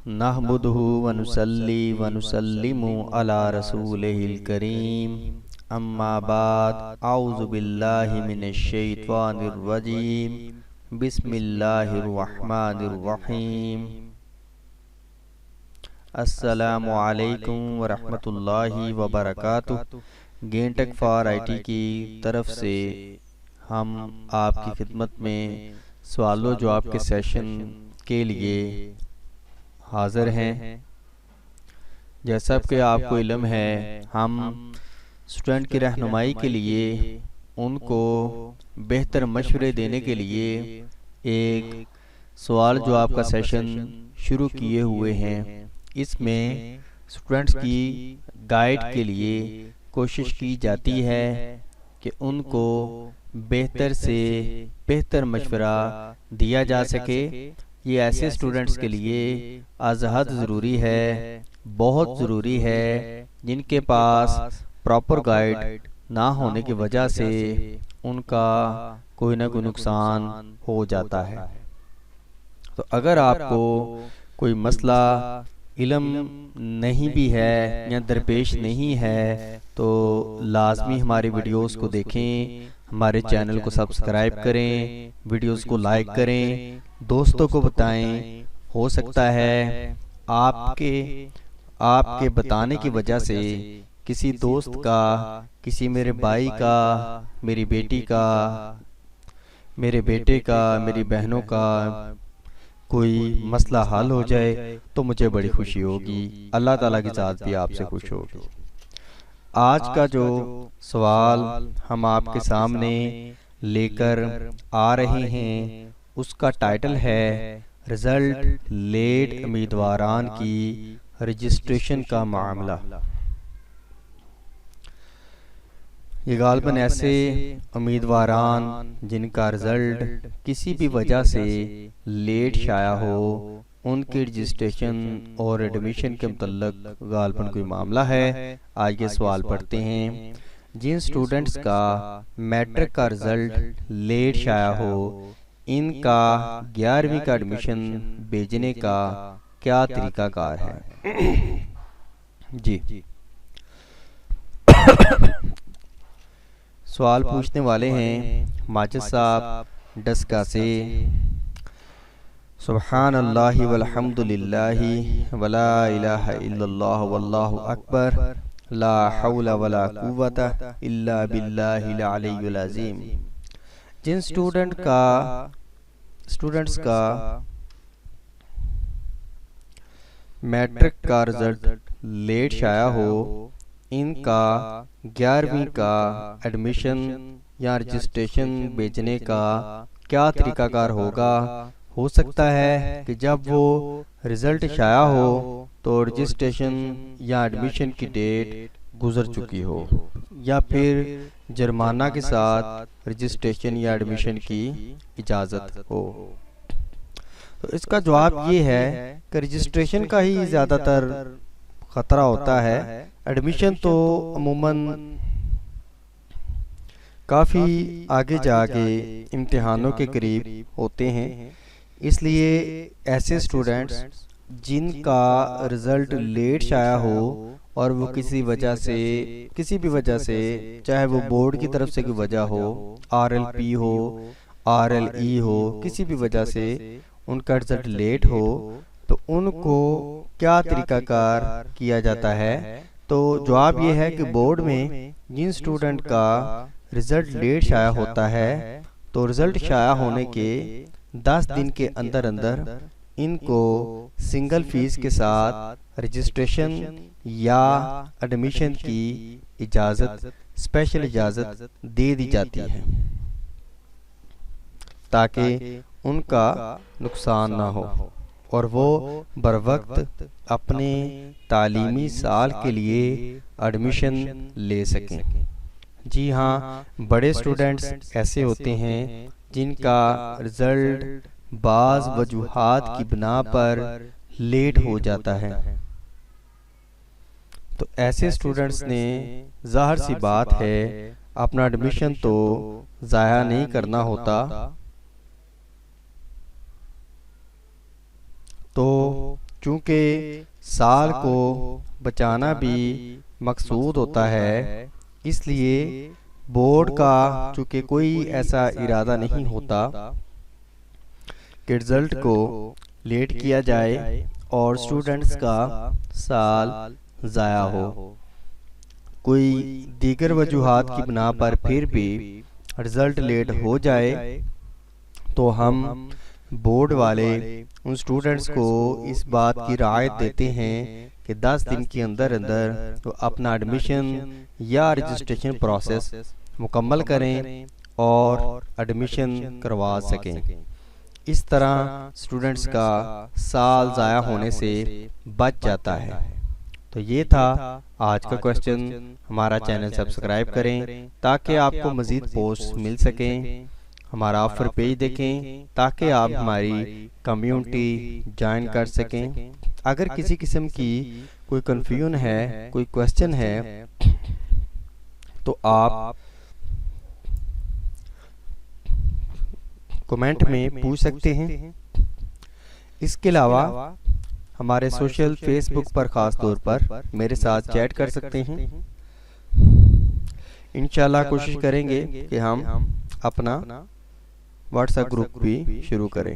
نحمدہ ونصلی ونسلم علی رسولہ الکریم اما بعد اعوذ باللہ من الشیطان الرجیم بسم اللہ الرحمن الرحیم السلام علیکم ورحمۃ اللہ وبرکاتہ۔ گینٹک فار آئی ٹی کی طرف سے ہم آپ کی خدمت میں سوال و جواب کے سیشن کے لیے حاضر ہیں۔ جیسا کہ آپ کو علم ہے، ہم اسٹوڈنٹ کی رہنمائی کے لیے ان کو بہتر مشورے دینے کے لیے ایک سوال جواب کا سیشن شروع کیے ہوئے ہیں۔ اس میں اسٹوڈنٹس کی گائیڈ کے لیے کوشش کی جاتی ہے کہ ان کو بہتر سے بہتر مشورہ دیا جا سکے۔ یہ ایسے اسٹوڈنٹس کے لیے از حد ضروری ہے، بہت ضروری ہے، جن کے پاس پراپر گائیڈ نہ ہونے کی وجہ سے ان کا کوئی نہ کوئی نقصان ہو جاتا ہے۔ تو اگر آپ کو کوئی مسئلہ علم نہیں بھی ہے یا درپیش نہیں ہے تو لازمی ہماری ویڈیوز کو دیکھیں، ہمارے چینل کو سبسکرائب کریں، ویڈیوز کو لائک کریں، دوستوں کو بتائیں۔ ہو سکتا ہے آپ کے بتانے کی وجہ سے کسی دوست کا، کسی میرے بھائی کا، میری بیٹی کا، میرے بیٹے کا، میری بہنوں کا کوئی مسئلہ حل ہو جائے تو مجھے بڑی خوشی ہوگی، اللہ تعالیٰ کی ذات بھی آپ سے خوش ہوگی۔ آج کا جو سوال ہم آپ کے سامنے لے کر آ رہے ہیں اس کا ٹائٹل ہے رزلٹ لیٹ امیدواران کی رجسٹریشن کا معاملہ۔ یہ غالباً ایسے امیدواران جن کا رزلٹ کسی بھی وجہ سے لیٹ شائع ہو، ان کی رجسٹریشن اور ایڈمیشن کے متعلق غالباً کوئی معاملہ ہے۔ آج یہ سوال پڑھتے ہیں۔ جن سٹوڈنٹس کا میٹرک کا رزلٹ لیٹ شائع ہو، ان کا 11ویں کا ایڈمیشن بھیجنے کا کیا طریقہ کار ہے؟ جی سوال پوچھنے والے ہیں ماجد صاحب ڈسکا سے۔ سبحان اللہ والحمد للہ ولا الہ الا اللہ واللہ اکبر لا حول ولا قوت الا باللہ العلی العظیم۔ جن اسٹوڈنٹس کا میٹرک کا رزلٹ لیٹ شائع ہو، ان کا 11ویں کا ایڈمیشن یا رجسٹریشن بھیجنے کا کیا طریقہ کار ہوگا؟ ہو سکتا ہے کہ جب وہ رزلٹ شائع ہو تو رجسٹریشن یا ایڈمیشن کی ڈیٹ گزر چکی ہو، یا پھر جرمانہ کے ساتھ رجسٹریشن یا ایڈمیشن کی اجازت ہو۔ تو اس کا جواب یہ ہے کہ رجسٹریشن کا ہی زیادہ تر خطرہ ہوتا ہے۔ ایڈمیشن تو عموماً کافی آگے جا کے امتحانوں کے قریب ہوتے ہیں، اس لیے ایسے اسٹوڈنٹس جن کا رزلٹ لیٹ شائع ہو اور وہ کسی بھی وجہ سے چاہے وہ بورڈ کی طرف سے کوئی وجہ ہو، RLP ہو، RLE ہو، کسی بھی وجہ سے ان کا رزلٹ لیٹ ہو، تو ان کو کیا طریقہ کار کیا جاتا ہے؟ تو جواب یہ ہے کہ بورڈ میں جن اسٹوڈنٹ کا رزلٹ لیٹ شائع ہوتا ہے تو رزلٹ شائع ہونے کے 10 دن کے اندر ان کو سنگل فیس کے ساتھ رجسٹریشن یا ایڈمیشن کی اجازت، اسپیشل اجازت دے دی جاتی ہے تاکہ ان کا نقصان نہ ہو اور وہ بروقت اپنے تعلیمی سال کے لیے ایڈمیشن لے سکیں۔ جی ہاں، بڑے سٹوڈنٹس ایسے ہوتے ہیں جن کا رزلٹ بعض وجوہات کی بنا پر لیٹ ہو جاتا ہے، تو ایسے سٹوڈنٹس نے ظاہر سی بات ہے اپنا ایڈمیشن تو ضائع نہیں کرنا ہوتا، تو چونکہ سال کو بچانا بھی مقصود ہوتا ہے، اس لیے بورڈ کا چونکہ کوئی ایسا ارادہ نہیں ہوتا کہ رزلٹ کو لیٹ کیا جائے اور اسٹوڈنٹس کا سال ضائع ہو، کوئی دیگر وجوہات کی بنا پر پھر بھی رزلٹ لیٹ ہو جائے تو ہم بورڈ والے ان اسٹوڈنٹس کو اس بات کی رعایت دیتے ہیں کہ 10 دن کے اندر وہ اپنا ایڈمیشن یا رجسٹریشن پروسیس مکمل کریں اور ایڈمیشن کروا سکیں۔ اس طرح اسٹوڈنٹس کا سال ضائع ہونے سے بچ جاتا ہے۔ تو یہ تھا آج کا کوسچن۔ ہمارا چینل سبسکرائب کریں تاکہ آپ کو مزید پوسٹ مل سکیں، ہمارا آفر پیج دیکھیں تاکہ آپ ہماری کمیونٹی جوائن کر سکیں۔ اگر کسی قسم کی کوئی کنفیوژن ہے، کوئی کوسچن ہے تو آپ کمنٹ میں پوچھ سکتے ہیں۔ اس کے علاوہ ہمارے سوشل فیس بک پر خاص طور پر میرے ساتھ چیٹ کر سکتے ہیں۔ انشاءاللہ کوشش کریں گے کہ ہم اپنا واٹس ایپ گروپ بھی شروع کریں،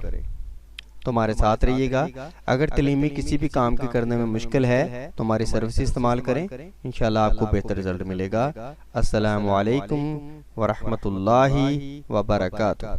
تو ہمارے ساتھ رہیے گا۔ اگر تعلیمی کسی بھی کام کے کرنے میں مشکل ہے تو ہماری سروس استعمال کریں، انشاءاللہ آپ کو بہتر رزلٹ ملے گا۔ السلام علیکم ورحمۃ اللہ وبرکاتہ۔